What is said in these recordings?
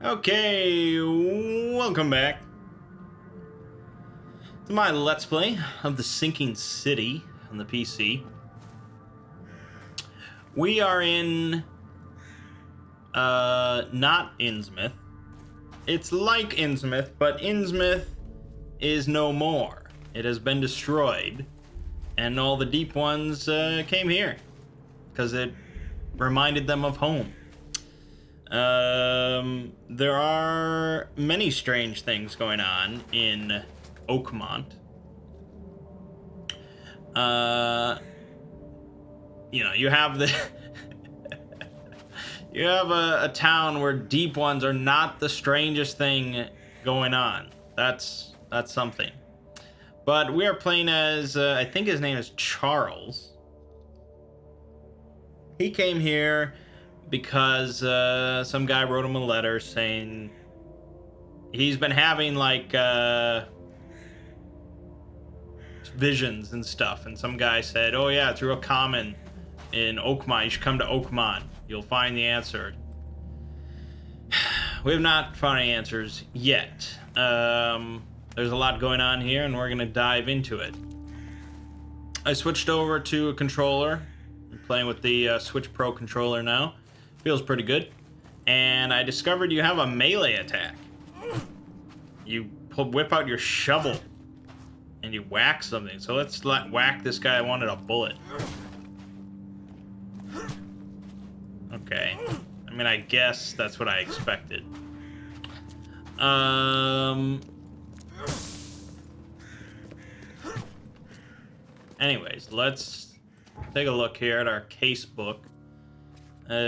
Okay, welcome back to my Let's Play of the Sinking City on the PC. We are in, not Innsmouth. It's like Innsmouth, but Innsmouth is no more. It has been destroyed, and all the deep ones came here because it reminded them of home. There are many strange things going on in Oakmont. You have the you have a town where deep ones are not the strangest thing going on. That's something. But we are playing as I think his name is Charles. He came here because some guy wrote him a letter saying he's been having like visions and stuff, and some guy said, oh yeah, it's real common in Oakmont, you should come to Oakmont, you'll find the answer. We have not found any answers yet. There's a lot going on here, and we're gonna dive into it. I switched over to a controller. I'm playing with the Switch Pro controller now. Feels pretty good. And I discovered you have a melee attack. You whip out your shovel and you whack something. So let's whack this guy. I wanted a bullet. Okay. I mean, I guess that's what I expected. Anyways, let's take a look here at our case book. We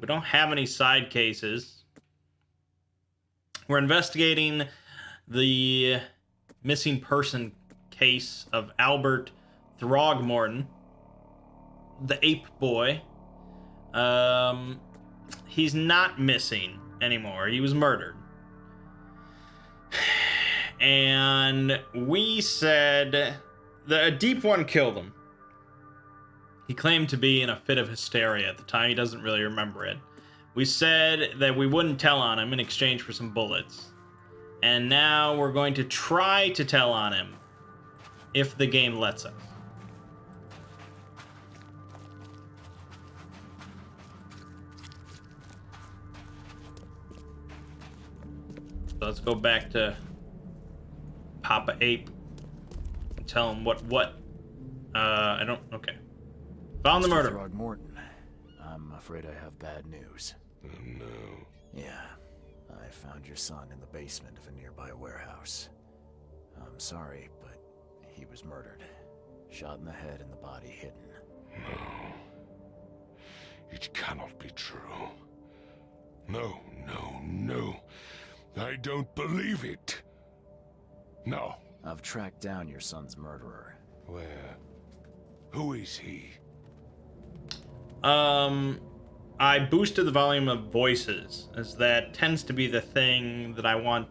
don't have any side cases. We're investigating the missing person case of Albert Throgmorton, the ape boy. He's not missing anymore. He was murdered. And we said that a deep one killed him. He claimed to be in a fit of hysteria at the time. He doesn't really remember it. We said that we wouldn't tell on him in exchange for some bullets. And now we're going to try to tell on him if the game lets us. So let's go back to Papa Ape and tell him what okay. Found the murder. Throgmorton, I'm afraid I have bad news. Oh, no. Yeah, I found your son in the basement of a nearby warehouse. I'm sorry, but he was murdered. Shot in the head and the body hidden. No. It cannot be true. No. I don't believe it. No. I've tracked down your son's murderer. Where? Who is he? I boosted the volume of voices, as that tends to be the thing that I want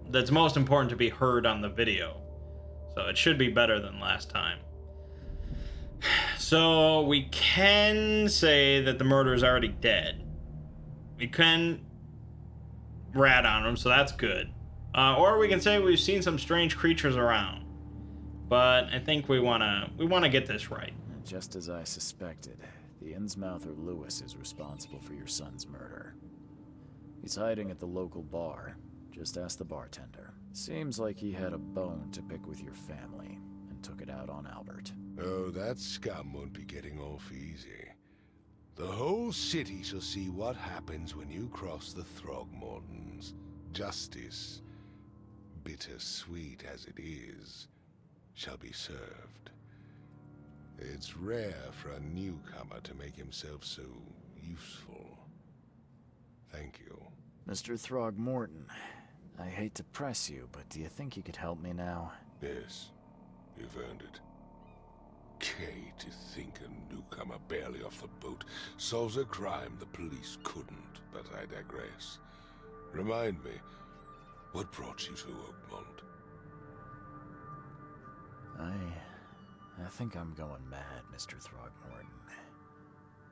that's most important to be heard on the video. So it should be better than last time. So we can say that the murderer is already dead. We can rat on him, so that's good. Or we can say we've seen some strange creatures around. But I think we wanna get this right. Just as I suspected, the Innsmouther Lewis is responsible for your son's murder. He's hiding at the local bar. Just ask the bartender. Seems like he had a bone to pick with your family and took it out on Albert. Oh, that scum won't be getting off easy. The whole city shall see what happens when you cross the Throgmortons. Justice, bittersweet as it is, shall be served. It's rare for a newcomer to make himself so useful. Thank you. Mr. Throgmorton, I hate to press you, but do you think you could help me now? Yes, you've earned it. Kay, to think a newcomer barely off the boat solves a crime the police couldn't, but I digress. Remind me, what brought you to Oakmont? I think I'm going mad, Mr. Throgmorton.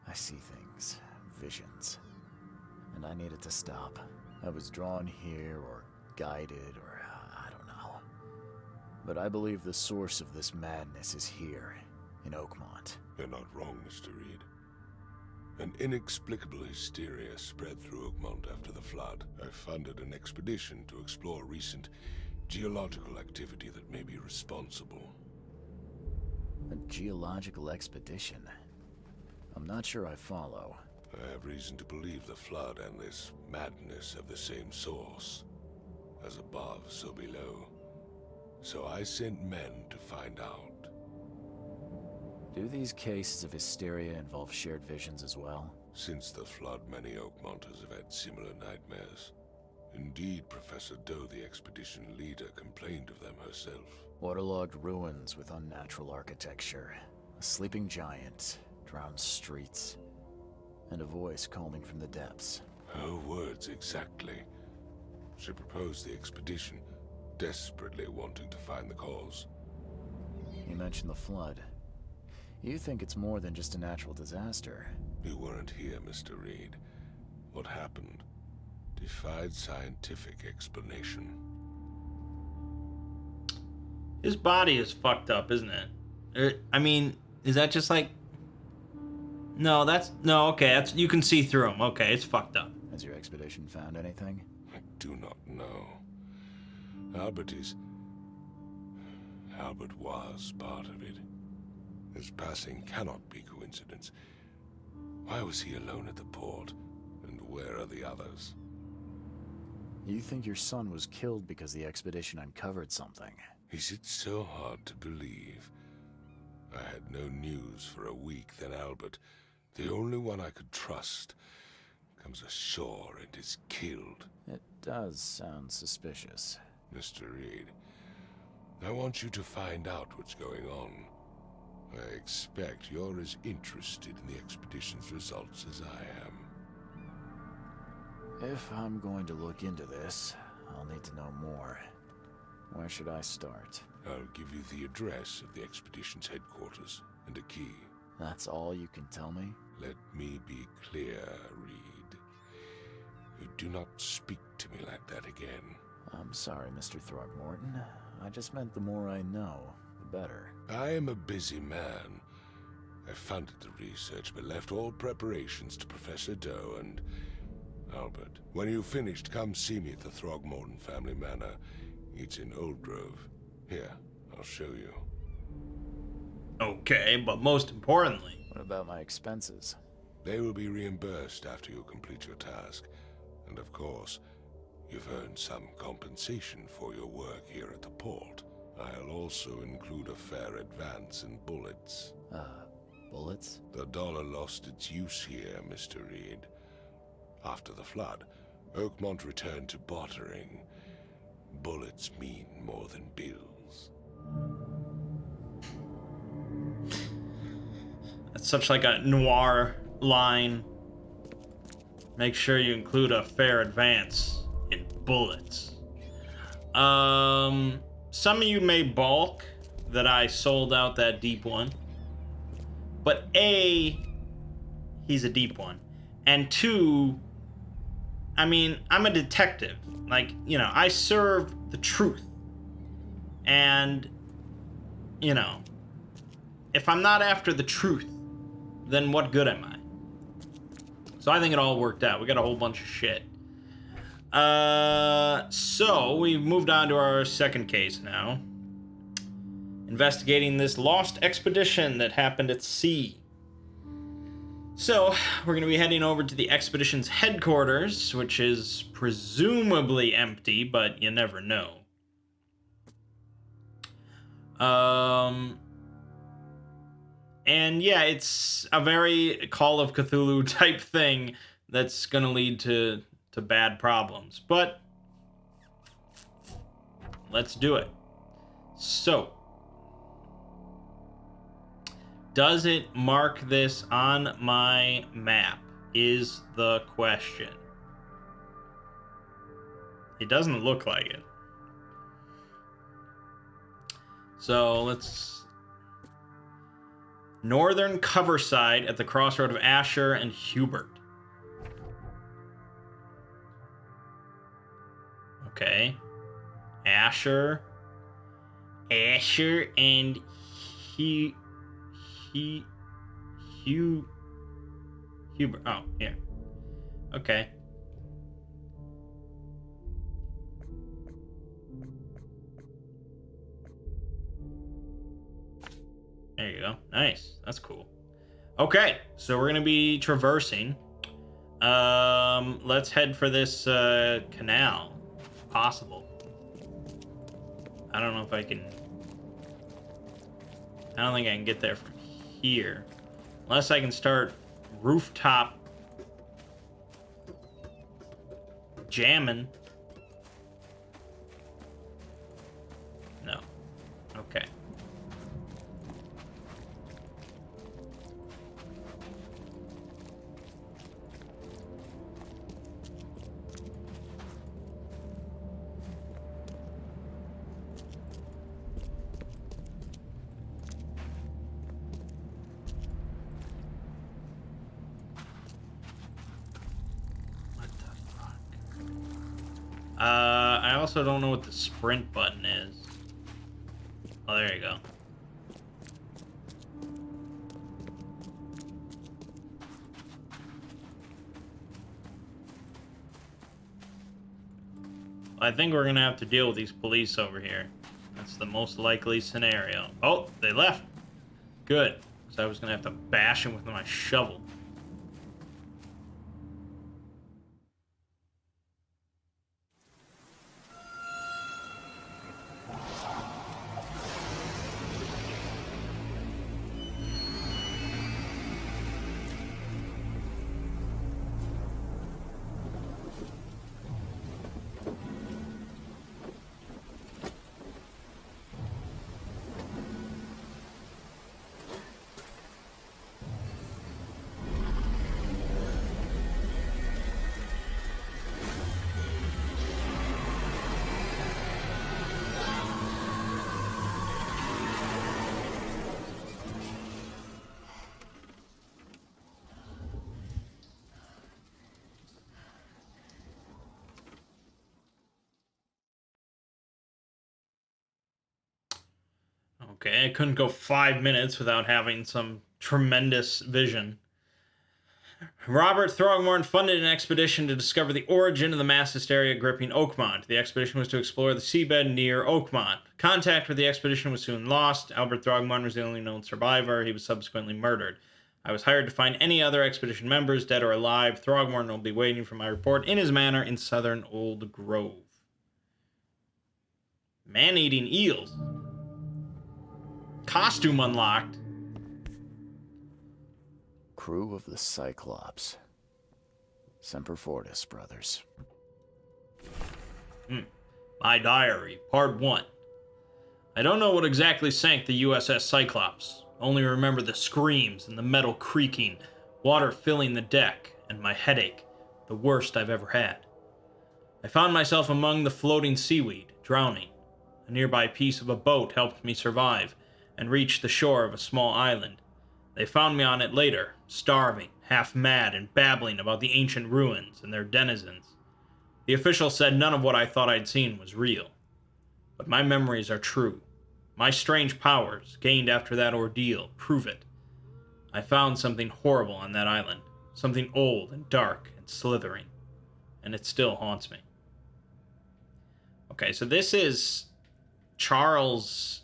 I see things, visions. and I needed to stop. I was drawn here, or guided, or I don't know. But I believe the source of this madness is here, in Oakmont. You're not wrong, Mr. Reed. An inexplicable hysteria spread through Oakmont after the flood. I funded an expedition to explore recent geological activity that may be responsible. A geological expedition? I'm not sure I follow. I have reason to believe the flood and this madness have the same source. As above, so below. So I sent men to find out. Do these cases of hysteria involve shared visions as well? Since the flood, many Oakmonters have had similar nightmares. Indeed, Professor Doe, the expedition leader, complained of them herself. Waterlogged ruins with unnatural architecture, a sleeping giant, drowned streets, and a voice calling from the depths. Her words exactly. She proposed the expedition, desperately wanting to find the cause. You mentioned the flood. You think it's more than just a natural disaster. You weren't here, Mr. Reed. What happened defied scientific explanation. His body is fucked up, isn't it? I mean, is that just like... No, okay, that's, you can see through him. Okay, it's fucked up. Has your expedition found anything? I do not know. Albert was part of it. His passing cannot be coincidence. Why was he alone at the port? And where are the others? You think your son was killed because the expedition uncovered something? Is it so hard to believe? I had no news for a week, then Albert, the only one I could trust, comes ashore and is killed. It does sound suspicious. Mr. Reed, I want you to find out what's going on. I expect you're as interested in the expedition's results as I am. If I'm going to look into this, I'll need to know more. Where should I start? I'll give you the address of the expedition's headquarters and a key. That's all you can tell me? Let me be clear, Reed. You do not speak to me like that again. I'm sorry, Mr. Throckmorton. I just meant the more I know, the better. I am a busy man. I funded the research, but left all preparations to Professor Doe and Albert. When you've finished, come see me at the Throgmorton family manor. It's in Old Grove. Here, I'll show you. Okay, but most importantly... What about my expenses? They will be reimbursed after you complete your task. And of course, you've earned some compensation for your work here at the port. I'll also include a fair advance in bullets. Bullets? The dollar lost its use here, Mr. Reed. After the flood, Oakmont returned to bartering. Bullets mean more than bills. That's such like a noir line. Make sure you include a fair advance in bullets. Some of you may balk that I sold out that deep one. But A, he's a deep one. And 2, I mean, I'm a detective. Like, you know, I serve the truth. And, you know, if I'm not after the truth, then what good am I? So I think it all worked out. We got a whole bunch of shit. So we've moved on to our second case now. Investigating this lost expedition that happened at sea. So, we're going to be heading over to the expedition's headquarters, which is presumably empty, but you never know. And yeah, it's a very Call of Cthulhu type thing that's going to lead to bad problems. But let's do it. So, does it mark this on my map, is the question. It doesn't look like it. So let's... Northern Coverside at the crossroad of Asher and Hubert. Okay. Asher and he Huber. Oh, here. Okay. There you go. Nice. That's cool. Okay, so we're gonna be traversing. Let's head for this canal, if possible. I don't know if I can. I don't think I can get there from here, unless I can start rooftop jamming. No. Okay. I also don't know what the sprint button is. Oh, there you go. I think we're gonna have to deal with these police over here. That's the most likely scenario. Oh, they left. Good. Because I was gonna have to bash him with my shovel. Okay, I couldn't go 5 minutes without having some tremendous vision. Robert Throgmorton funded an expedition to discover the origin of the mass hysteria gripping Oakmont. The expedition was to explore the seabed near Oakmont. Contact with the expedition was soon lost. Albert Throgmorton was the only known survivor. He was subsequently murdered. I was hired to find any other expedition members, dead or alive. Throgmorton will be waiting for my report in his manor in southern Old Grove. Man-eating eels. Costume unlocked. Crew of the Cyclops. Semper Fortis, brothers. My diary, part 1. I don't know what exactly sank the USS Cyclops. Only remember the screams and the metal creaking, water filling the deck, and my headache, the worst I've ever had. I found myself among the floating seaweed, drowning. A nearby piece of a boat helped me survive and reach the shore of a small island. They found me on it later, starving, half mad, and babbling about the ancient ruins and their denizens. The official said none of what I thought I'd seen was real. But my memories are true. My strange powers, gained after that ordeal, prove it. I found something horrible on that island, something old and dark and slithering, and it still haunts me. Okay, so this is Charles'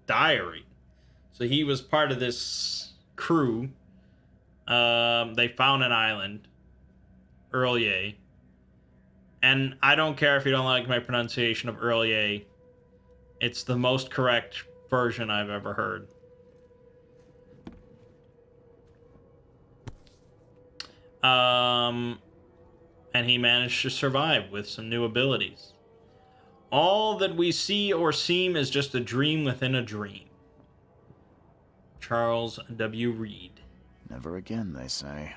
diary. So he was part of this crew. They found an island, Earlier. And I don't care if you don't like my pronunciation of Earlier. It's the most correct version I've ever heard. And he managed to survive with some new abilities. All that we see or seem is just a dream within a dream. Charles W. Reed. Never again, they say.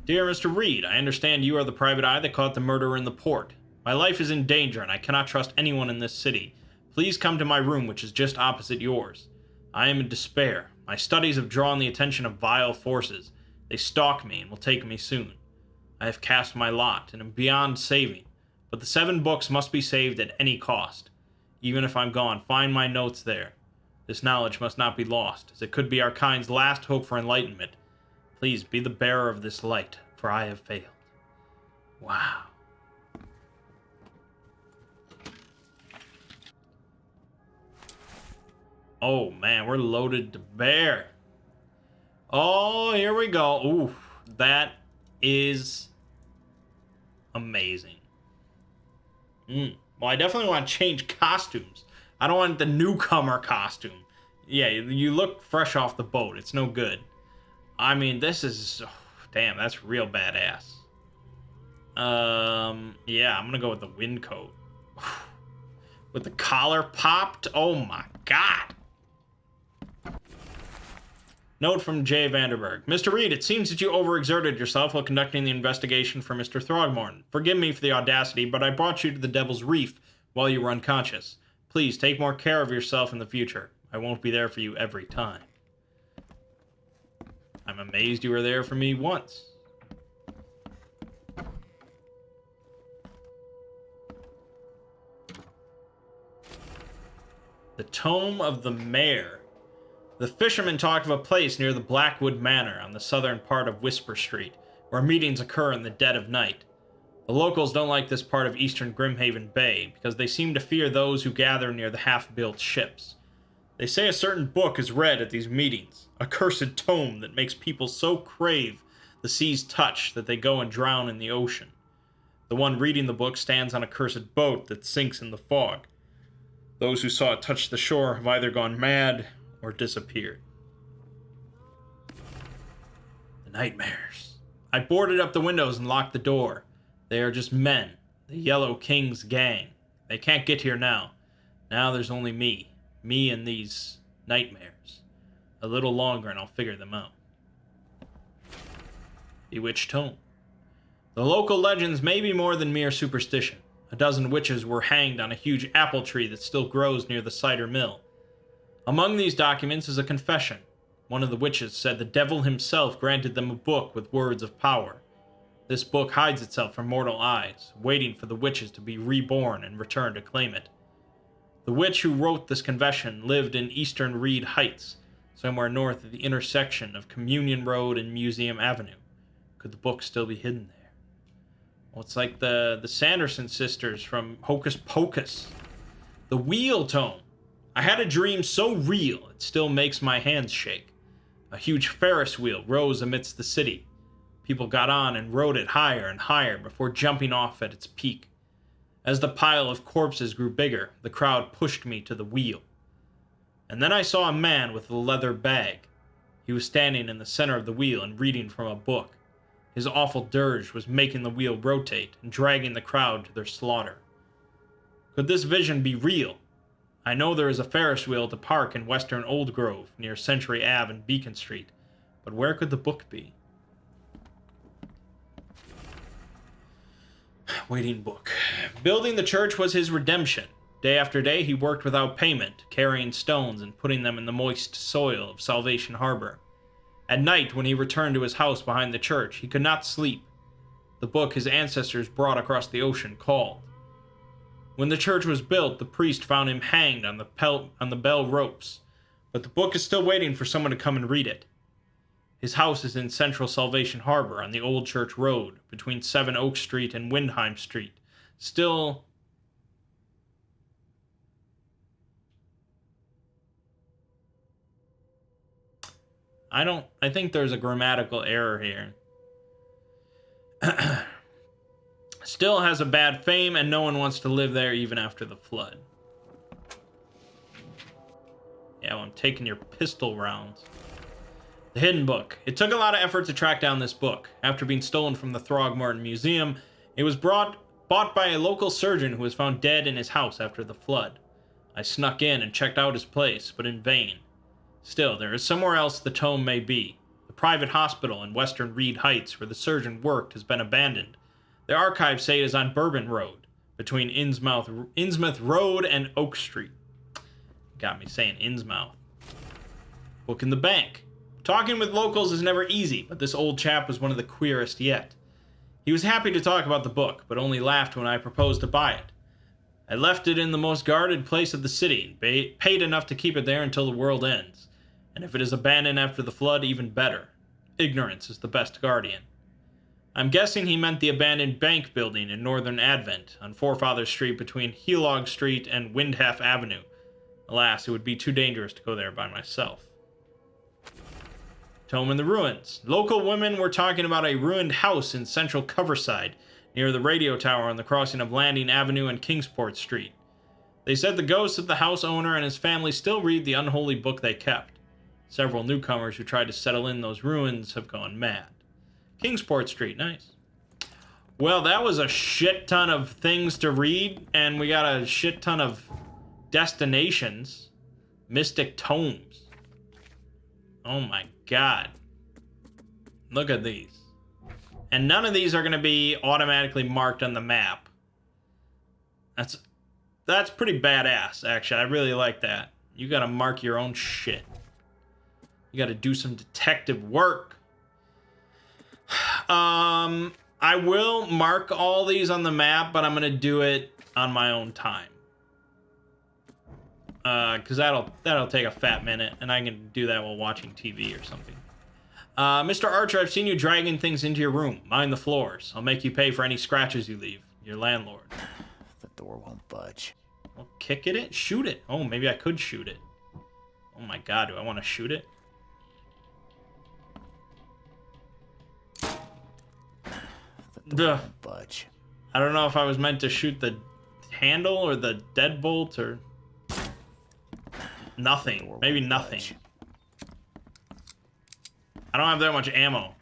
Dear Mr. Reed, I understand you are the private eye that caught the murderer in the port. My life is in danger and I cannot trust anyone in this city. Please come to my room, which is just opposite yours. I am in despair. My studies have drawn the attention of vile forces. They stalk me and will take me soon. I have cast my lot, and am beyond saving. But the 7 books must be saved at any cost. Even if I'm gone, find my notes there. This knowledge must not be lost, as it could be our kind's last hope for enlightenment. Please be the bearer of this light, for I have failed. Wow. Oh, man, we're loaded to bear. Oh, here we go. Ooh, that is amazing. Well, I definitely want to change costumes. I don't want the newcomer costume. Yeah, you look fresh off the boat. It's no good. I mean, this is... Oh, damn, that's real badass. Yeah, I'm gonna go with the wind coat. With the collar popped? Oh my god. Note from J. Vanderberg. Mr. Reed, it seems that you overexerted yourself while conducting the investigation for Mr. Throgmorton. Forgive me for the audacity, but I brought you to the Devil's Reef while you were unconscious. Please, take more care of yourself in the future. I won't be there for you every time. I'm amazed you were there for me once. The Tome of the Mayor. The fishermen talk of a place near the Blackwood Manor on the southern part of Whisper Street, where meetings occur in the dead of night. The locals don't like this part of eastern Grimhaven Bay, because they seem to fear those who gather near the half-built ships. They say a certain book is read at these meetings, a cursed tome that makes people so crave the sea's touch that they go and drown in the ocean. The one reading the book stands on a cursed boat that sinks in the fog. Those who saw it touch the shore have either gone mad or disappeared. The nightmares. I boarded up the windows and locked the door. They are just men, the Yellow King's gang. They can't get here now. Now there's only me. Me and these nightmares. A little longer and I'll figure them out. Bewitched Tome. The local legends may be more than mere superstition. A dozen witches were hanged on a huge apple tree that still grows near the cider mill. Among these documents is a confession. One of the witches said the devil himself granted them a book with words of power. This book hides itself from mortal eyes, waiting for the witches to be reborn and return to claim it. The witch who wrote this confession lived in eastern Reed Heights, somewhere north of the intersection of Communion Road and Museum Avenue. Could the book still be hidden there? Well, it's like the Sanderson sisters from Hocus Pocus. The Wheel Tome. I had a dream so real it still makes my hands shake. A huge Ferris wheel rose amidst the city. People got on and rode it higher and higher before jumping off at its peak. As the pile of corpses grew bigger, the crowd pushed me to the wheel. And then I saw a man with a leather bag. He was standing in the center of the wheel and reading from a book. His awful dirge was making the wheel rotate and dragging the crowd to their slaughter. Could this vision be real? I know there is a Ferris wheel at the park in western Old Grove, near Century Ave and Beacon Street, but where could the book be? Waiting book. Building the church was his redemption. Day after day he worked without payment, carrying stones and putting them in the moist soil of Salvation Harbor. At night, when he returned to his house behind the church, he could not sleep. The book his ancestors brought across the ocean called. When the church was built, the priest found him hanged on the bell ropes, but the book is still waiting for someone to come and read it. His house is in central Salvation Harbor on the Old Church Road, between 7 Oak Street and Windheim Street. Still... I think there's a grammatical error here. Still has a bad fame, and no one wants to live there even after the flood. Yeah, well, I'm taking your pistol rounds. The Hidden Book. It took a lot of effort to track down this book. After being stolen from the Throgmorton Museum, it was bought by a local surgeon who was found dead in his house after the flood. I snuck in and checked out his place, but in vain. Still, there is somewhere else the tome may be. The private hospital in western Reed Heights where the surgeon worked has been abandoned. The archives say it is on Bourbon Road, between Innsmouth Road and Oak Street. Got me saying Innsmouth. Book in the bank. Talking with locals is never easy, but this old chap was one of the queerest yet. He was happy to talk about the book, but only laughed when I proposed to buy it. I left it in the most guarded place of the city, and paid enough to keep it there until the world ends. And if it is abandoned after the flood, even better. Ignorance is the best guardian. I'm guessing he meant the abandoned bank building in Northern Advent, on Forefather Street between Helog Street and Windhalf Avenue. Alas, it would be too dangerous to go there by myself. Tome in the Ruins. Local women were talking about a ruined house in central Coverside, near the radio tower on the crossing of Landing Avenue and Kingsport Street. They said the ghosts of the house owner and his family still read the unholy book they kept. Several newcomers who tried to settle in those ruins have gone mad. Kingsport Street, nice. Well, that was a shit ton of things to read, and we got a shit ton of destinations. Mystic tomes. Oh my god. Look at these. And none of these are going to be automatically marked on the map. That's pretty badass, actually. I really like that. You got to mark your own shit. You got to do some detective work. I will mark all these on the map, but I'm going to do it on my own time. Because that'll take a fat minute, and I can do that while watching TV or something. Mr. Archer, I've seen you dragging things into your room. Mind the floors. I'll make you pay for any scratches you leave. Your landlord. The door won't budge. Well, kick at it? Shoot it. Oh, maybe I could shoot it. Oh my god, do I want to shoot it? The door won't budge. I don't know if I was meant to shoot the handle or the deadbolt or... Nothing. Maybe nothing. Budge. I don't have that much ammo.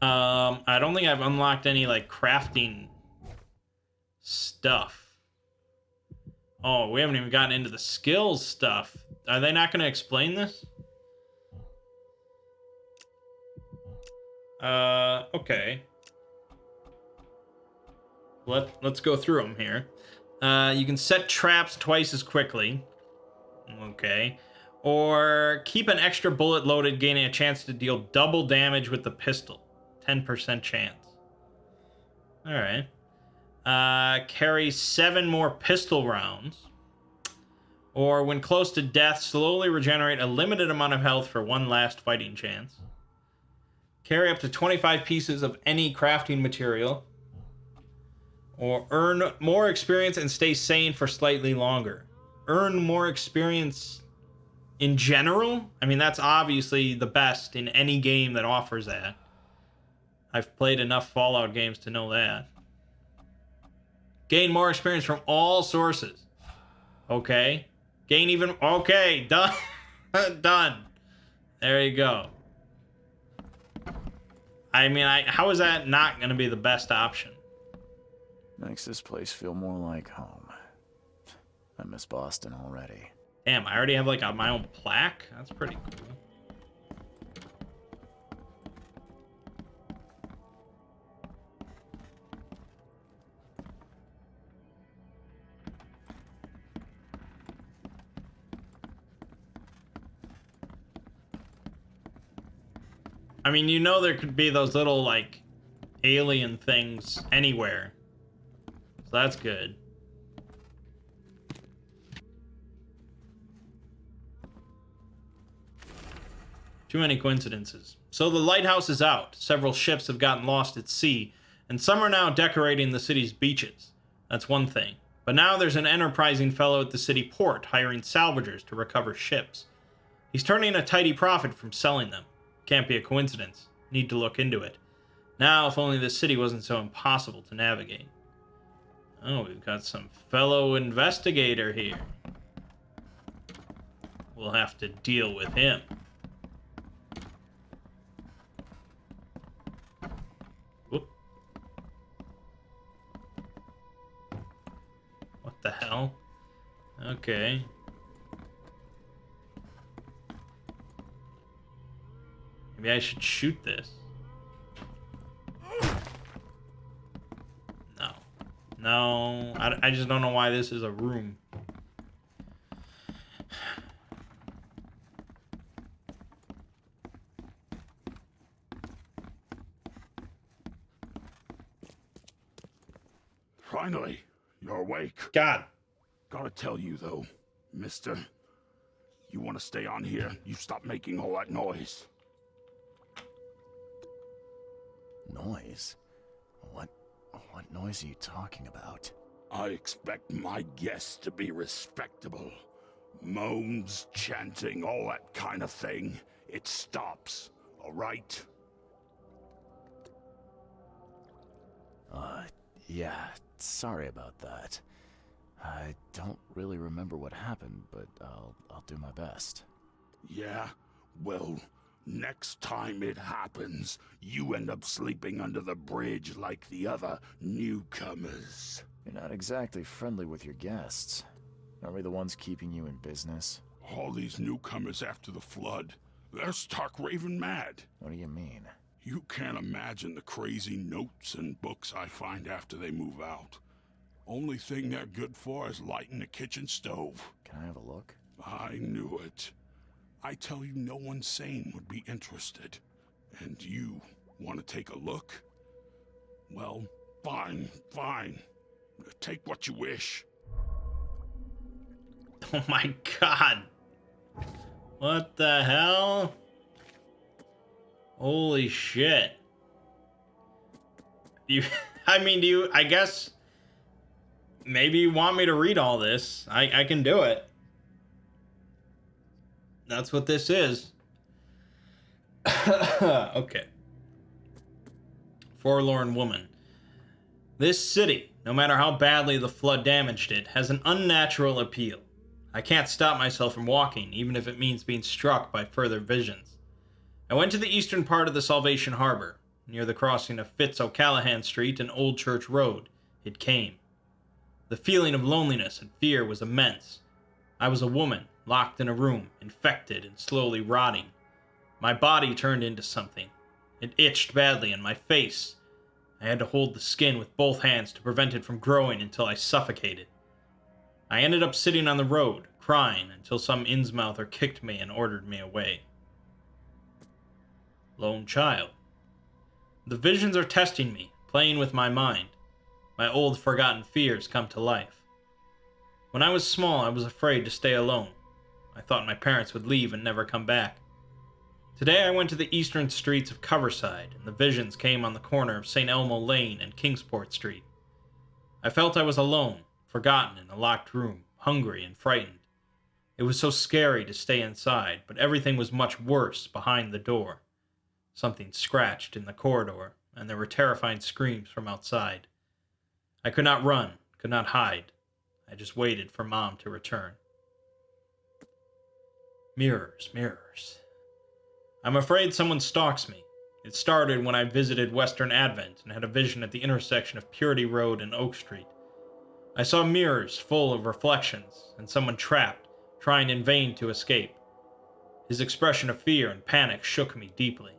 I don't think I've unlocked any, like, crafting stuff. Oh, we haven't even gotten into the skills stuff. Are they not going to explain this? Okay. Let's go through them here. You can set traps twice as quickly. Okay. Or keep an extra bullet loaded, gaining a chance to deal double damage with the pistol. 10% chance. Alright. Carry 7 more pistol rounds. Or when close to death, slowly regenerate a limited amount of health for one last fighting chance. Carry up to 25 pieces of any crafting material. Or earn more experience and stay sane for slightly longer. Earn more experience in general? I mean, that's obviously the best in any game that offers that. I've played enough Fallout games to know that. Gain more experience from all sources. Okay. Gain even... Okay, done. Done. There you go. I mean, how is that not going to be the best option? Makes this place feel more like home. I miss Boston already. Damn, I already have like my own plaque? That's pretty cool. I mean, you know there could be those little, like, alien things anywhere. So that's good. Too many coincidences. So the lighthouse is out. Several ships have gotten lost at sea, and some are now decorating the city's beaches. That's one thing. But now there's an enterprising fellow at the city port hiring salvagers to recover ships. He's turning a tidy profit from selling them. Can't be a coincidence. Need to look into it. Now, if only this city wasn't so impossible to navigate. Oh, we've got some fellow investigator here. We'll have to deal with him. Whoop. What the hell? Okay. Maybe I should shoot this. No. No. I just don't know why this is a room. Finally, you're awake. God. Gotta tell you, though, mister, you want to stay on here, you stop making all that noise. Noise? What noise are you talking about? I expect my guests to be respectable. Moans, chanting, all that kind of thing. It stops, all right? Yeah, sorry about that. I don't really remember what happened, but I'll do my best. Yeah? Well, next time it happens, you end up sleeping under the bridge like the other newcomers. You're not exactly friendly with your guests. Aren't we the ones keeping you in business? All these newcomers after the flood, they're stark raving mad. What do you mean? You can't imagine the crazy notes and books I find after they move out. Only thing they're good for is lighting the kitchen stove. Can I have a look? I knew it. I tell you, no one sane would be interested. And you want to take a look? Well, fine. Take what you wish. Oh my god. What the hell? Holy shit. I guess maybe you want me to read all this. I can do it. That's what this is. Okay. Forlorn woman. This city, no matter how badly the flood damaged it, has an unnatural appeal. I can't stop myself from walking, even if it means being struck by further visions. I went to the eastern part of the Salvation Harbor, near the crossing of Fitz O'Callahan Street and Old Church Road. It came. The feeling of loneliness and fear was immense. I was a woman, locked in a room, infected and slowly rotting. My body turned into something. It itched badly in my face. I had to hold the skin with both hands to prevent it from growing until I suffocated. I ended up sitting on the road, crying, until some Innsmouther kicked me and ordered me away. Lone child. The visions are testing me, playing with my mind. My old forgotten fears come to life. When I was small, I was afraid to stay alone. I thought my parents would leave and never come back. Today I went to the eastern streets of Coverside, and the visions came on the corner of St. Elmo Lane and Kingsport Street. I felt I was alone, forgotten in a locked room, hungry and frightened. It was so scary to stay inside, but everything was much worse behind the door. Something scratched in the corridor, and there were terrifying screams from outside. I could not run, could not hide. I just waited for Mom to return. Mirrors, mirrors. I'm afraid someone stalks me. It started when I visited Western Advent and had a vision at the intersection of Purity Road and Oak Street. I saw mirrors full of reflections, and someone trapped, trying in vain to escape. His expression of fear and panic shook me deeply.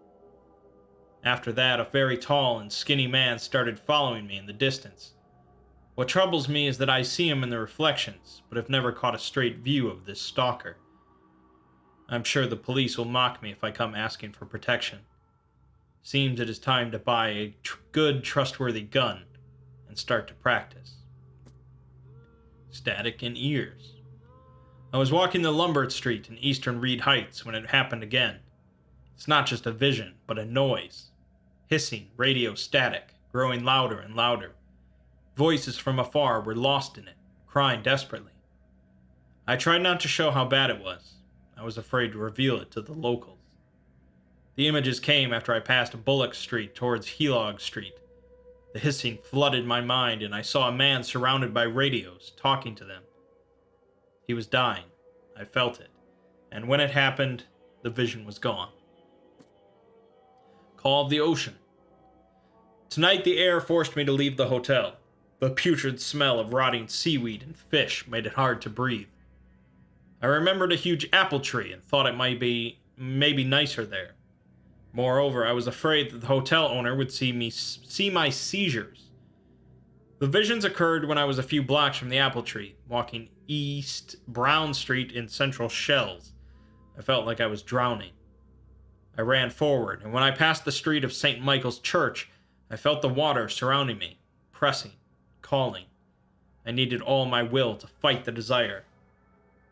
After that, a very tall and skinny man started following me in the distance. What troubles me is that I see him in the reflections, but have never caught a straight view of this stalker. I'm sure the police will mock me if I come asking for protection. Seems it is time to buy a good, trustworthy gun and start to practice. Static in ears. I was walking the Lombard Street in eastern Reed Heights when it happened again. It's not just a vision, but a noise. Hissing, radio static, growing louder and louder. Voices from afar were lost in it, crying desperately. I tried not to show how bad it was. I was afraid to reveal it to the locals. The images came after I passed Bullock Street towards Helog Street. The hissing flooded my mind, and I saw a man surrounded by radios, talking to them. He was dying. I felt it. And when it happened, the vision was gone. Call of the Ocean. Tonight the air forced me to leave the hotel. The putrid smell of rotting seaweed and fish made it hard to breathe. I remembered a huge apple tree and thought it might be maybe nicer there. Moreover, I was afraid that the hotel owner would see my seizures. The visions occurred when I was a few blocks from the apple tree, walking east Brown Street in Central Shells. I felt like I was drowning. I ran forward, and when I passed the street of St. Michael's Church, I felt the water surrounding me, pressing, calling. I needed all my will to fight the desire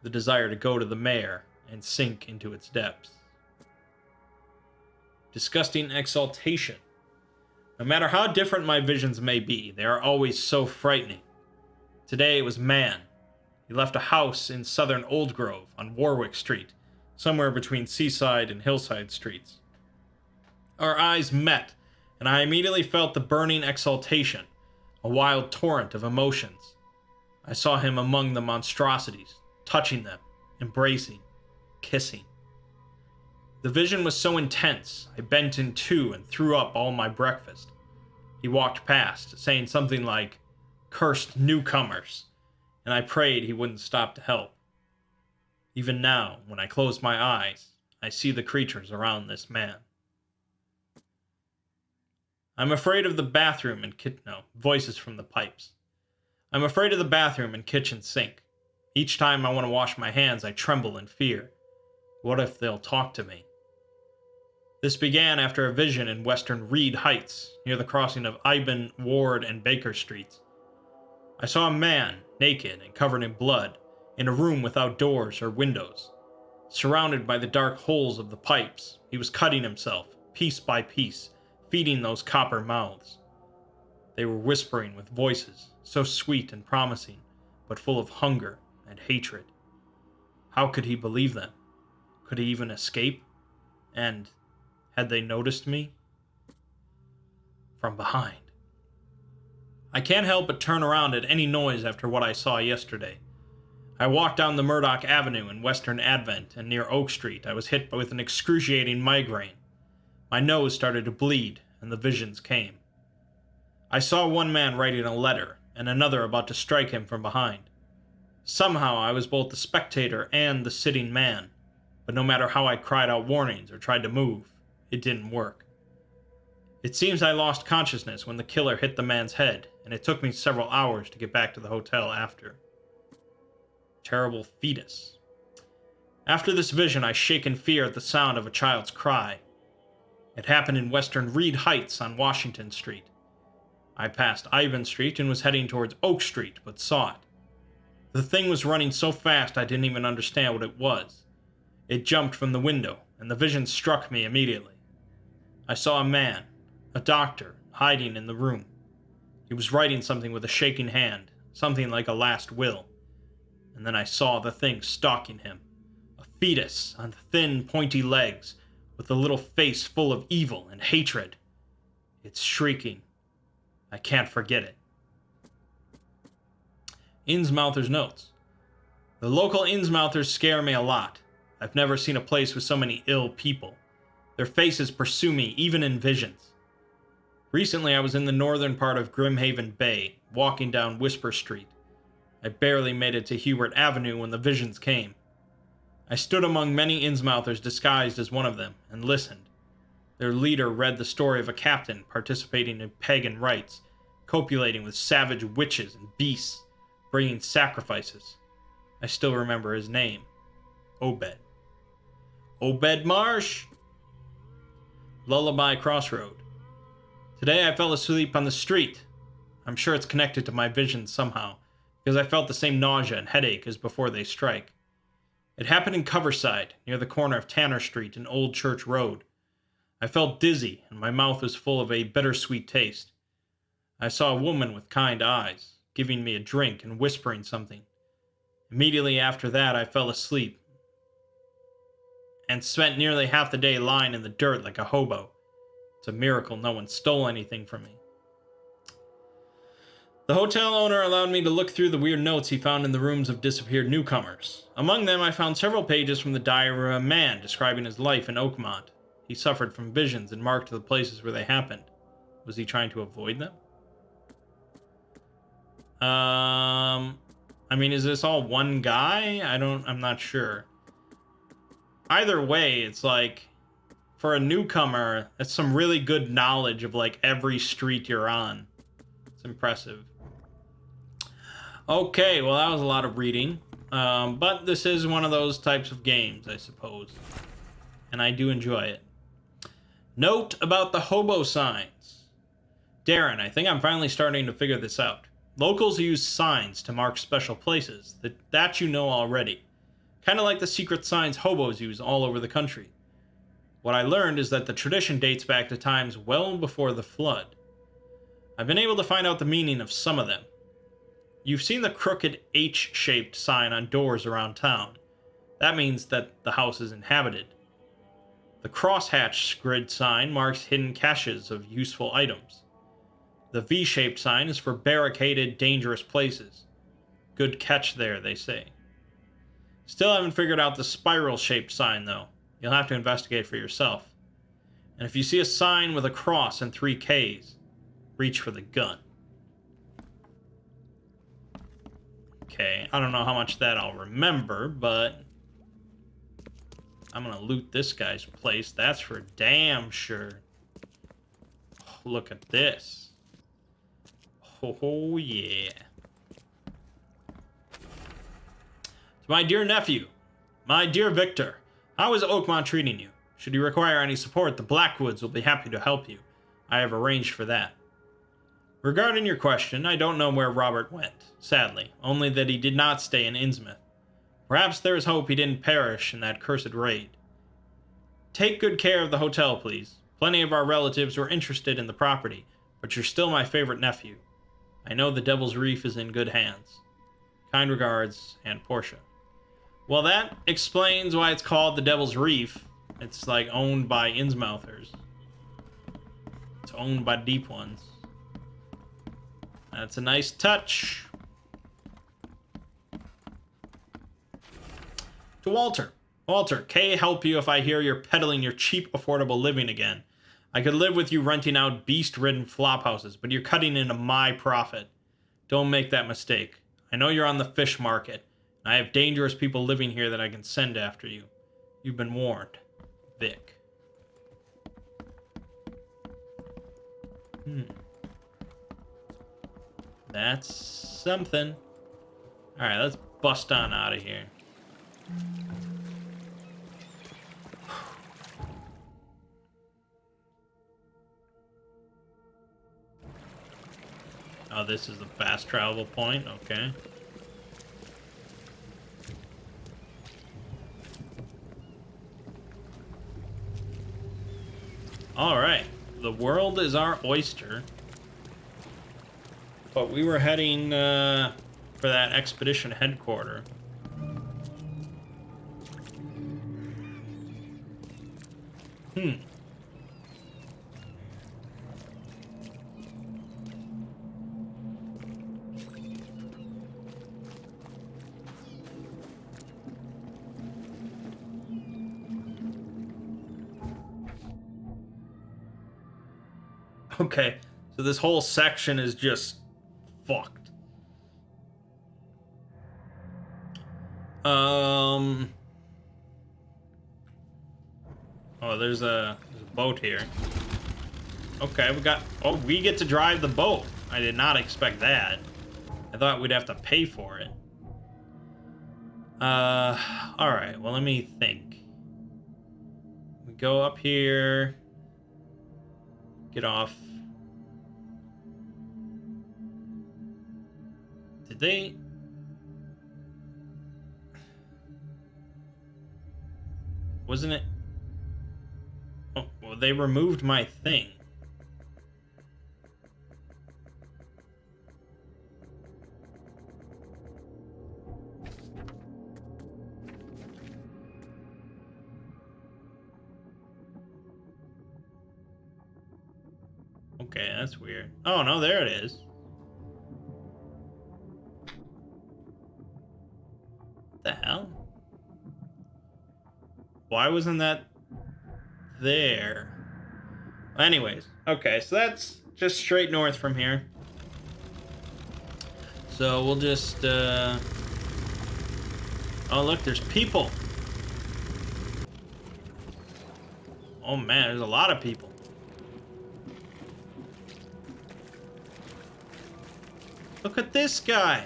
to go to the mayor and sink into its depths. Disgusting exaltation. No matter how different my visions may be, they are always so frightening. Today it was man. He left a house in southern Old Grove on Warwick Street, somewhere between Seaside and Hillside Streets. Our eyes met, and I immediately felt the burning exaltation, a wild torrent of emotions. I saw him among the monstrosities, touching them, embracing, kissing. The vision was so intense, I bent in two and threw up all my breakfast. He walked past, saying something like, "Cursed newcomers," and I prayed he wouldn't stop to help. Even now, when I close my eyes, I see the creatures around this man. I'm afraid of the bathroom and voices from the pipes. I'm afraid of the bathroom and kitchen sink. Each time I want to wash my hands, I tremble in fear. What if they'll talk to me? This began after a vision in western Reed Heights, near the crossing of Iban, Ward, and Baker Streets. I saw a man, naked and covered in blood, in a room without doors or windows. Surrounded by the dark holes of the pipes, he was cutting himself, piece by piece, feeding those copper mouths. They were whispering with voices, so sweet and promising, but full of hunger and hatred. How could he believe them? Could he even escape? And had they noticed me? From behind. I can't help but turn around at any noise after what I saw yesterday. I walked down the Murdoch Avenue in Western Advent, and near Oak Street I was hit with an excruciating migraine. My nose started to bleed, and the visions came. I saw one man writing a letter, and another about to strike him from behind. Somehow I was both the spectator and the sitting man, but no matter how I cried out warnings or tried to move, it didn't work. It seems I lost consciousness when the killer hit the man's head, and it took me several hours to get back to the hotel after. Terrible fetus. After this vision, I shake in fear at the sound of a child's cry. It happened in western Reed Heights on Washington Street. I passed Ivan Street and was heading towards Oak Street, but saw it. The thing was running so fast I didn't even understand what it was. It jumped from the window, and the vision struck me immediately. I saw a man, a doctor, hiding in the room. He was writing something with a shaking hand, something like a last will. And then I saw the thing stalking him. A fetus on thin, pointy legs, with a little face full of evil and hatred. It's shrieking. I can't forget it. Innsmouther's notes. The local Innsmouthers scare me a lot. I've never seen a place with so many ill people. Their faces pursue me, even in visions. Recently, I was in the northern part of Grimhaven Bay, walking down Whisper Street. I barely made it to Hubert Avenue when the visions came. I stood among many Innsmouthers disguised as one of them, and listened. Their leader read the story of a captain participating in pagan rites, copulating with savage witches and beasts, bringing sacrifices. I still remember his name. Obed. Obed Marsh! Lullaby Crossroad. Today I fell asleep on the street. I'm sure it's connected to my visions somehow, because I felt the same nausea and headache as before they strike. It happened in Coverside, near the corner of Tanner Street and Old Church Road. I felt dizzy, and my mouth was full of a bittersweet taste. I saw a woman with kind eyes, giving me a drink and whispering something. Immediately after that, I fell asleep, and spent nearly half the day lying in the dirt like a hobo. It's a miracle no one stole anything from me. The hotel owner allowed me to look through the weird notes he found in the rooms of disappeared newcomers. Among them, I found several pages from the diary of a man describing his life in Oakmont. He suffered from visions and marked the places where they happened. Was he trying to avoid them? I mean, is this all one guy? I'm not sure. Either way, it's like, for a newcomer, that's some really good knowledge of, like, every street you're on. It's impressive. Okay, well, that was a lot of reading. But this is one of those types of games, I suppose. And I do enjoy it. Note about the hobo signs. Darren, I think I'm finally starting to figure this out. Locals use signs to mark special places. That you know already. Kind of like the secret signs hobos use all over the country. What I learned is that the tradition dates back to times well before the flood. I've been able to find out the meaning of some of them. You've seen the crooked H-shaped sign on doors around town. That means that the house is inhabited. The crosshatch grid sign marks hidden caches of useful items. The V-shaped sign is for barricaded, dangerous places. Good catch there, they say. Still haven't figured out the spiral-shaped sign, though. You'll have to investigate for yourself. And if you see a sign with a cross and 3 Ks, reach for the gun. Okay, I don't know how much that I'll remember, but I'm gonna loot this guy's place. That's for damn sure. Oh, look at this. Oh, yeah. To my dear nephew, my dear Victor, how is Oakmont treating you? Should you require any support, the Blackwoods will be happy to help you. I have arranged for that. Regarding your question, I don't know where Robert went, sadly, only that he did not stay in Innsmouth. Perhaps there is hope he didn't perish in that cursed raid. Take good care of the hotel, please. Plenty of our relatives were interested in the property, but you're still my favorite nephew. I know the Devil's Reef is in good hands. Kind regards, and Portia. Well, that explains why it's called the Devil's Reef. It's like owned by Innsmouthers. It's owned by deep ones. That's a nice touch. To Walter. Walter, Kay help you if I hear you're peddling your cheap, affordable living again. I could live with you renting out beast-ridden flophouses, but you're cutting into my profit. Don't make that mistake. I know you're on the fish market, and I have dangerous people living here that I can send after you. You've been warned. Vic. That's something. Alright, let's bust on out of here. Oh, this is the fast travel point? Okay. Alright. The world is our oyster. But we were heading for that expedition headquarters. Okay, so this whole section is just fucked. Oh, there's a boat here. Okay, we get to drive the boat. I did not expect that. I thought we'd have to pay for it. Alright, well, let me think. We go up here. Get off. Did they... Wasn't it... Oh, well, they removed my thing. Okay, that's weird. Oh, no, there it is. What the hell? Why wasn't that there? Anyways, okay, so that's just straight north from here. So we'll just, Oh, look, there's people. Oh, man, there's a lot of people. Look at this guy.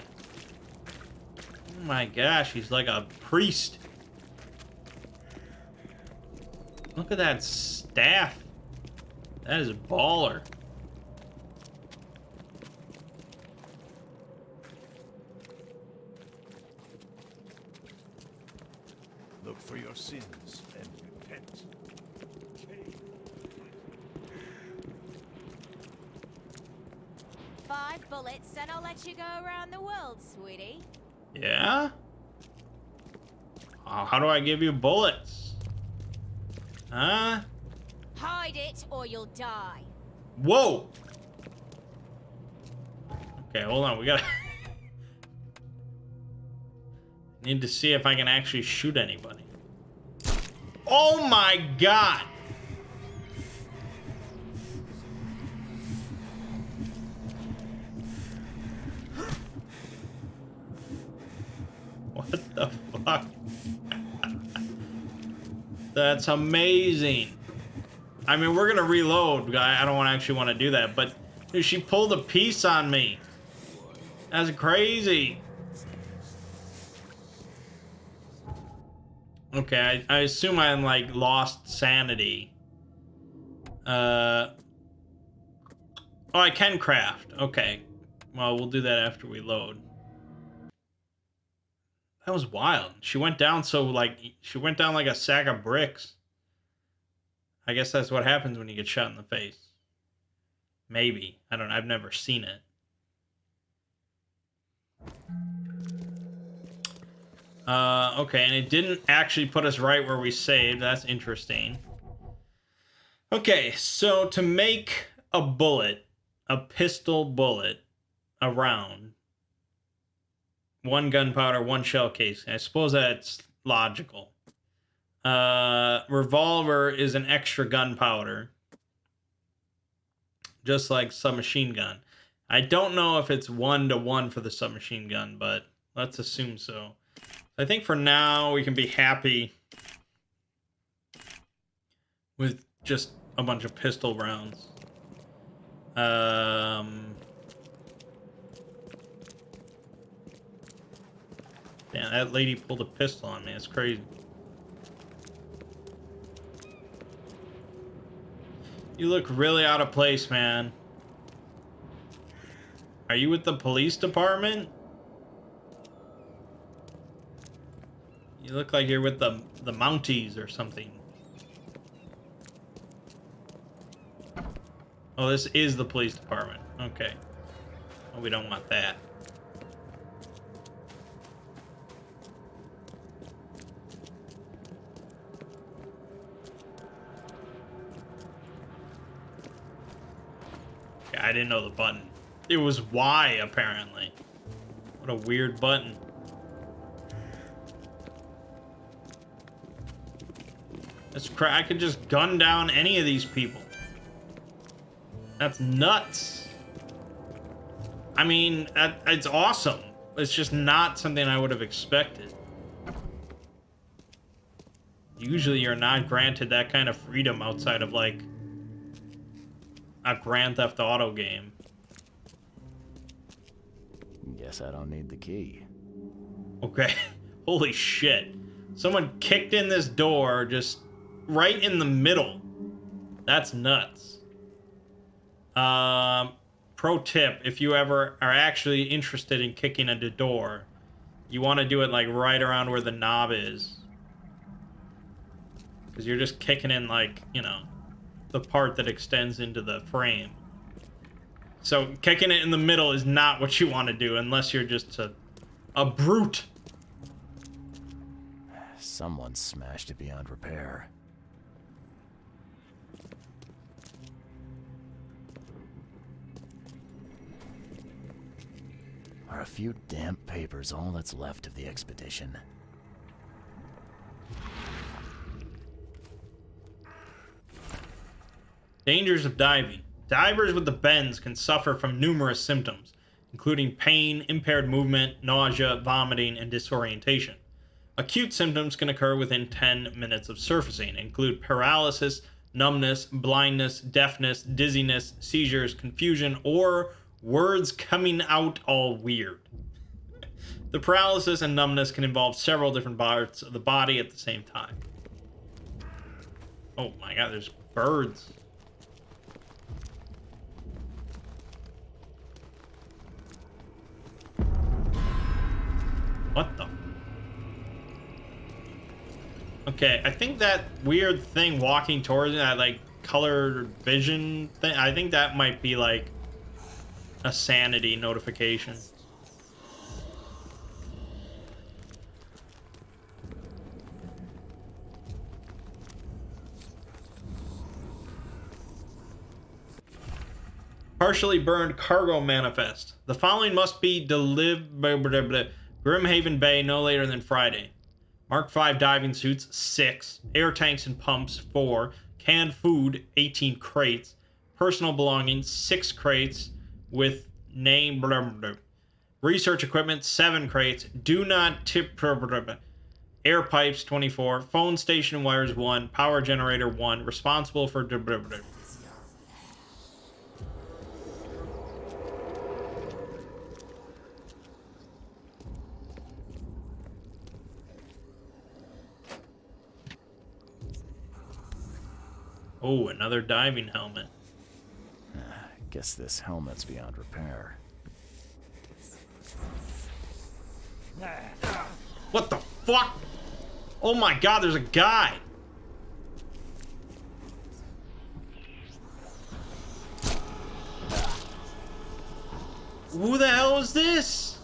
Oh my gosh, he's like a priest. Look at that staff. That is a baller. Look for your sins and repent. 5 bullets, and I'll let you go around the world, sweetie. Yeah? How do I give you bullets? Huh? Hide it, or you'll die. Whoa! Okay, hold on. We gotta... Need to see if I can actually shoot anybody. Oh my god! What the fuck? That's amazing. I mean, we're gonna reload. I don't actually want to do that, but dude, she pulled a piece on me. That's crazy. Okay, I assume I'm like lost sanity. Oh, I can craft. Okay. Well, we'll do that after we load. That was wild. She went down she went down like a sack of bricks. I guess that's what happens when you get shot in the face. Maybe. I don't know. I've never seen it. Okay, and it didn't actually put us right where we saved. That's interesting. Okay, so to make a bullet, a pistol bullet, a round, 1 gunpowder, 1 shell case. I suppose that's logical. Revolver is an extra gunpowder, just like submachine gun. I don't know if it's 1-to-1 for the submachine gun, but let's assume so. I think for now we can be happy with just a bunch of pistol rounds. Damn, that lady pulled a pistol on me. That's crazy. You look really out of place, man. Are you with the police department? You look like you're with the Mounties or something. Oh, this is the police department. Okay. Well, we don't want that. Okay, I didn't know the button. It was Y, apparently. What a weird button. That's I could just gun down any of these people. That's nuts. I mean, it's awesome. It's just not something I would have expected. Usually you're not granted that kind of freedom outside of, like, a Grand Theft Auto game. Guess I don't need the key. Okay. Holy shit. Someone kicked in this door just right in the middle. That's nuts. Pro tip, if you ever are actually interested in kicking at the door, you want to do it like right around where the knob is. Because you're just kicking in, like, you know, the part that extends into the frame. So kicking it in the middle is not what you want to do unless you're just a brute. Someone smashed it beyond repair. Are a few damp papers all that's left of the expedition? Dangers of diving. Divers with the bends can suffer from numerous symptoms, including pain, impaired movement, nausea, vomiting, and disorientation. Acute symptoms can occur within 10 minutes of surfacing, include paralysis, numbness, blindness, deafness, dizziness, seizures, confusion, or words coming out all weird. The paralysis and numbness can involve several different parts of the body at the same time. Oh my god, there's birds. What the? Okay, I think that weird thing walking towards me, that like colored vision thing, I think that might be like a sanity notification. Partially burned cargo manifest. The following must be delivered Grimhaven Bay no later than Friday. Mark 5 diving suits, 6. Air tanks and pumps, 4. Canned food, 18 crates. Personal belongings, 6 crates with name. Research equipment, 7 crates. Do not tip. Air pipes, 24. Phone station wires, 1. Power generator, 1. Responsible for. Oh, another diving helmet. Guess this helmet's beyond repair. What the fuck? Oh my god, there's a guy. Who the hell is this?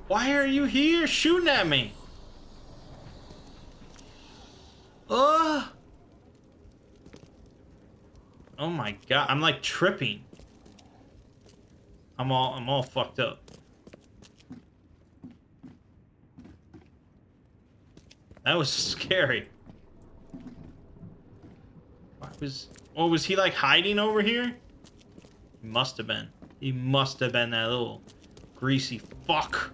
Why are you here shooting at me? Ugh. Oh my god, I'm like tripping. I'm all fucked up. That was scary. Was he like hiding over here? He must have been. He must have been that little greasy fuck.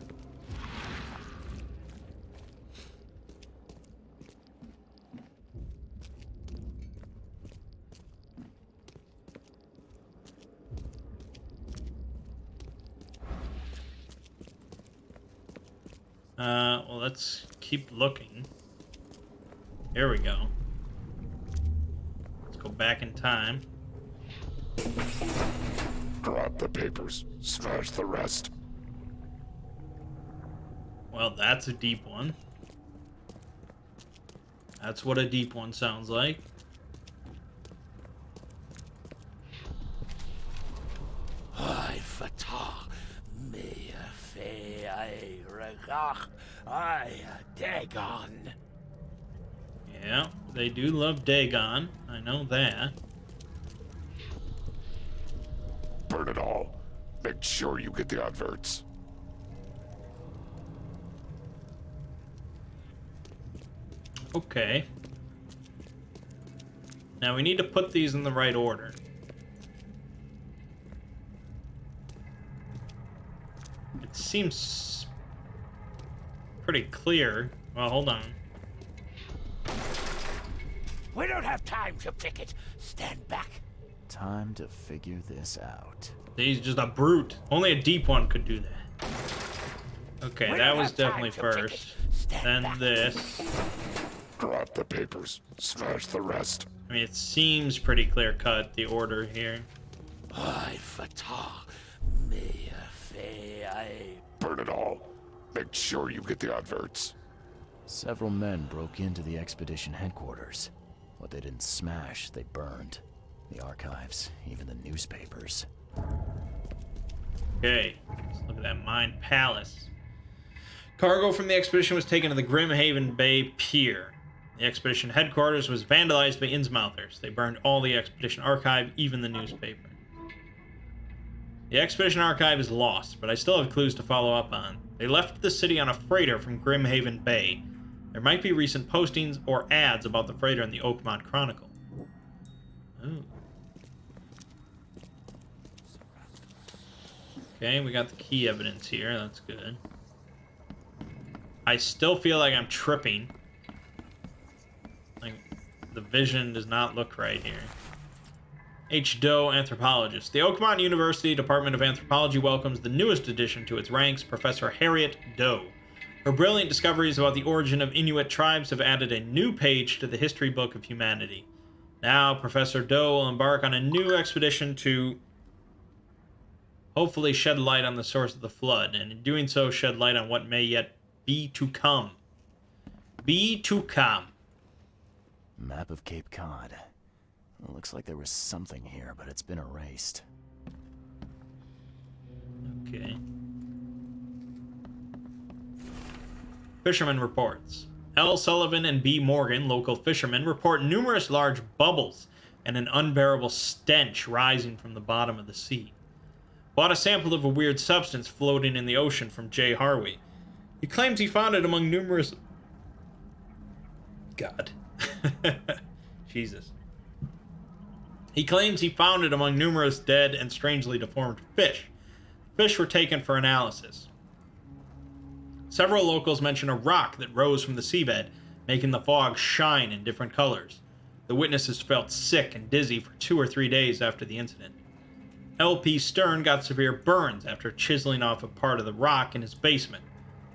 Well, let's keep looking. Here we go. Let's go back in time. Grab the papers, smash the rest. Well, that's a deep one. That's what a deep one sounds like. I fatah me fe I regach I Dagon. Yeah, they do love Dagon. I know that. Burn it all. Make sure you get the adverts. Okay. Now we need to put these in the right order. It seems pretty clear. Well, hold on. We don't have time to pick it. Stand back. Time to figure this out. He's just a brute. Only a deep one could do that. Okay, that was definitely first. Then this. Grab the papers, smash the rest. I mean, it seems pretty clear cut, the order here. I fatah me fe I. Burn it all. Make sure you get the adverts. Several men broke into the expedition headquarters. What they didn't smash, they burned. The archives, even the newspapers. Okay, let's look at that mine palace. Cargo from the expedition was taken to the Grimhaven Bay Pier. The expedition headquarters was vandalized by Innsmouthers. They burned all the expedition archive, even the newspaper. The expedition archive is lost, but I still have clues to follow up on. They left the city on a freighter from Grimhaven Bay. There might be recent postings or ads about the freighter in the Oakmont Chronicle. Ooh. Okay, we got the key evidence here. That's good. I still feel like I'm tripping. Like, the vision does not look right here. H. Doe, anthropologist. The Oakmont University Department of Anthropology welcomes the newest addition to its ranks, Professor Harriet Doe. Her brilliant discoveries about the origin of Inuit tribes have added a new page to the history book of humanity. Now, Professor Doe will embark on a new expedition to hopefully shed light on the source of the flood, and in doing so, shed light on what may yet be to come. Be to come. Map of Cape Cod. It looks like there was something here, but it's been erased. Okay. Fisherman reports. L. Sullivan and B. Morgan, local fishermen, report numerous large bubbles and an unbearable stench rising from the bottom of the sea. Bought a sample of a weird substance floating in the ocean from J. Harvey. He claims he found it among numerous... God. Jesus. He claims he found it among numerous dead and strangely deformed fish. Fish were taken for analysis. Several locals mention a rock that rose from the seabed, making the fog shine in different colors. The witnesses felt sick and dizzy for 2 or 3 days after the incident. L.P. Stern got severe burns after chiseling off a part of the rock in his basement.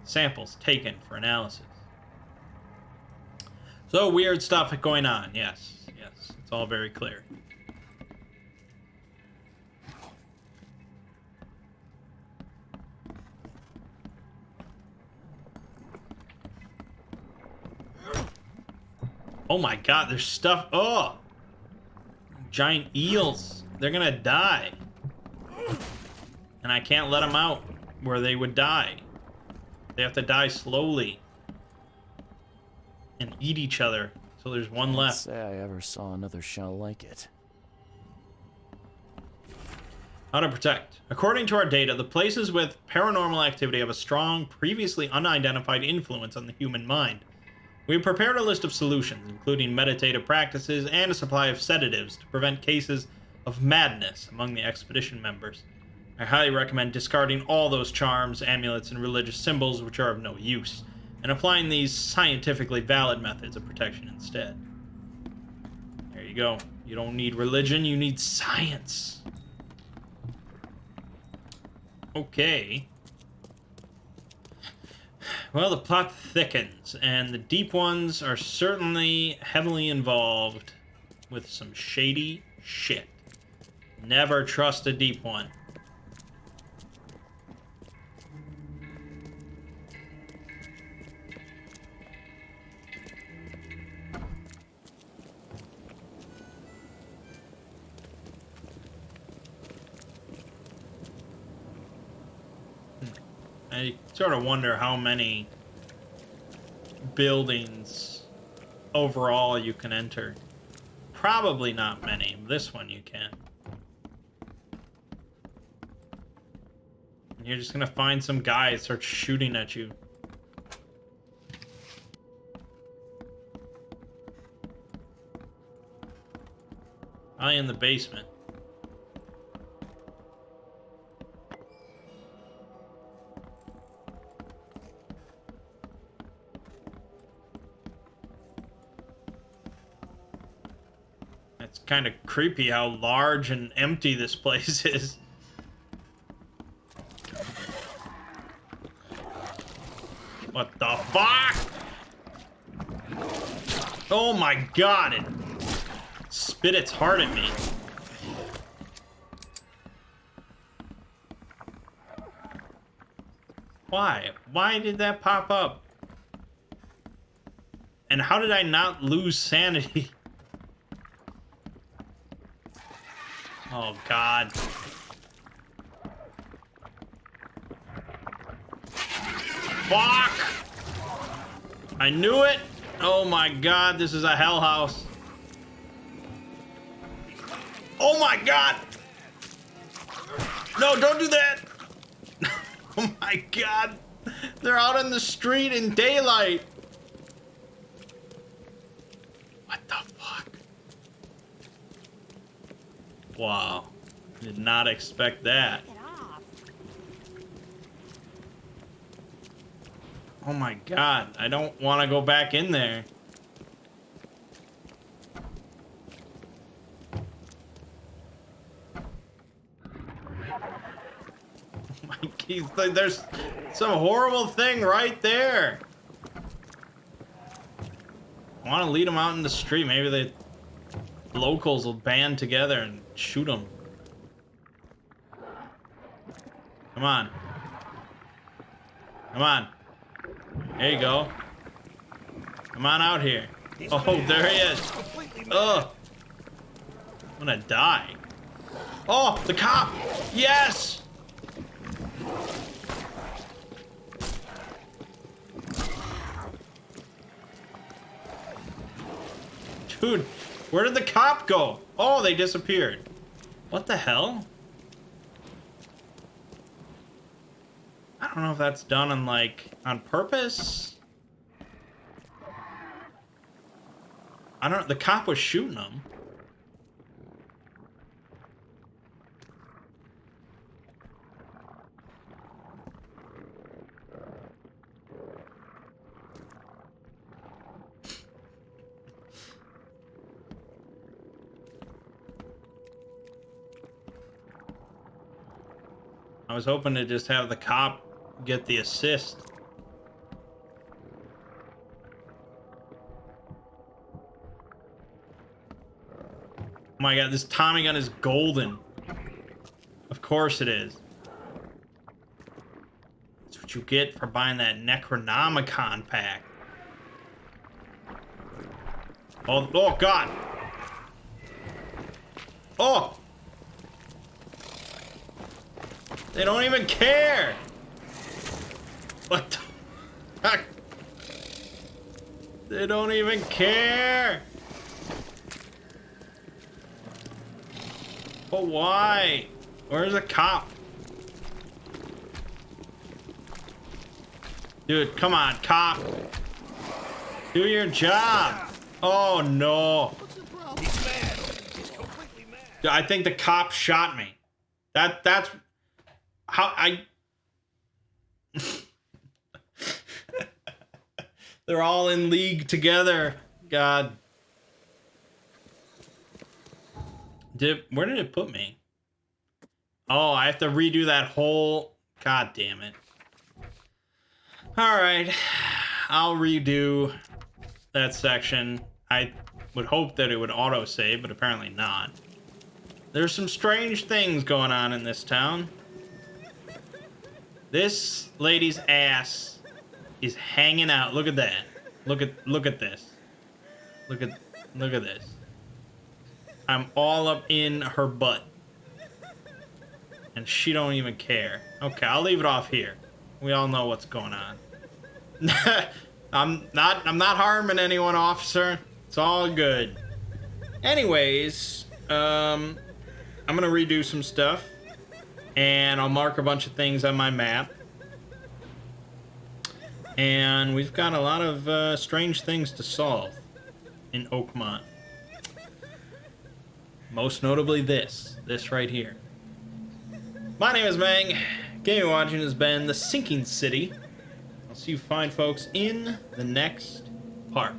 Samples taken for analysis. So, weird stuff going on. Yes, it's all very clear. Oh my god, there's stuff. Oh! Giant eels. They're gonna die. And I can't let them out where they would die. They have to die slowly. And eat each other. So there's one Can't left. say I ever saw another shell like it. How to protect. According to our data, the places with paranormal activity have a strong, previously unidentified influence on the human mind. We have prepared a list of solutions, including meditative practices and a supply of sedatives to prevent cases of madness among the expedition members. I highly recommend discarding all those charms, amulets, and religious symbols which are of no use, and applying these scientifically valid methods of protection instead. There you go. You don't need religion, you need science. Okay. Well, the plot thickens, and the deep ones are certainly heavily involved with some shady shit. Never trust a deep one. I sort of wonder how many buildings overall you can enter. Probably not many. This one you can. And you're just gonna find some guy that starts shooting at you. Probably in the basement. It's kind of creepy how large and empty this place is. What the fuck? Oh my god, it spit its heart at me. Why? Why did that pop up? And how did I not lose sanity? Oh, God. Fuck! I knew it! Oh my god, this is a hell house. Oh my god! No, don't do that! Oh my god! They're out on the street in daylight! What the fuck? Wow. Did not expect that. Get off. Oh my god, I don't want to go back in there. There's some horrible thing right there. I want to lead them out in the street. Maybe the locals will band together and shoot them. Come on. Come on. There you go. Come on out here. Oh, there he is. Ugh. I'm gonna die. Oh, the cop! Yes! Dude, where did the cop go? Oh, they disappeared. What the hell? I don't know if that's done on, like, on purpose. I don't know. The cop was shooting him. I was hoping to just have the cop get the assist. Oh my god, this Tommy gun is golden. Of course it is. That's what you get for buying that Necronomicon pack. Oh god. Oh! They don't even care! What the heck? They don't even care! But why? Where's the cop? Dude, come on, cop! Do your job! Oh no! He's mad. He's completely mad. I think the cop shot me. That's how I... They're all in league together. God. Where did it put me? Oh, I have to redo that whole... God damn it. Alright. I'll redo that section. I would hope that it would autosave, but apparently not. There's some strange things going on in this town. This lady's ass is hanging out. Look at that. Look at this. Look at this. I'm all up in her butt. And she don't even care. Okay, I'll leave it off here. We all know what's going on. I'm not harming anyone, officer. It's all good. Anyways, I'm gonna redo some stuff. And I'll mark a bunch of things on my map. And we've got a lot of strange things to solve in Oakmont. Most notably this right here. My name is Mangg. Gaming Watching has been The Sinking City. I'll see you fine folks in the next part.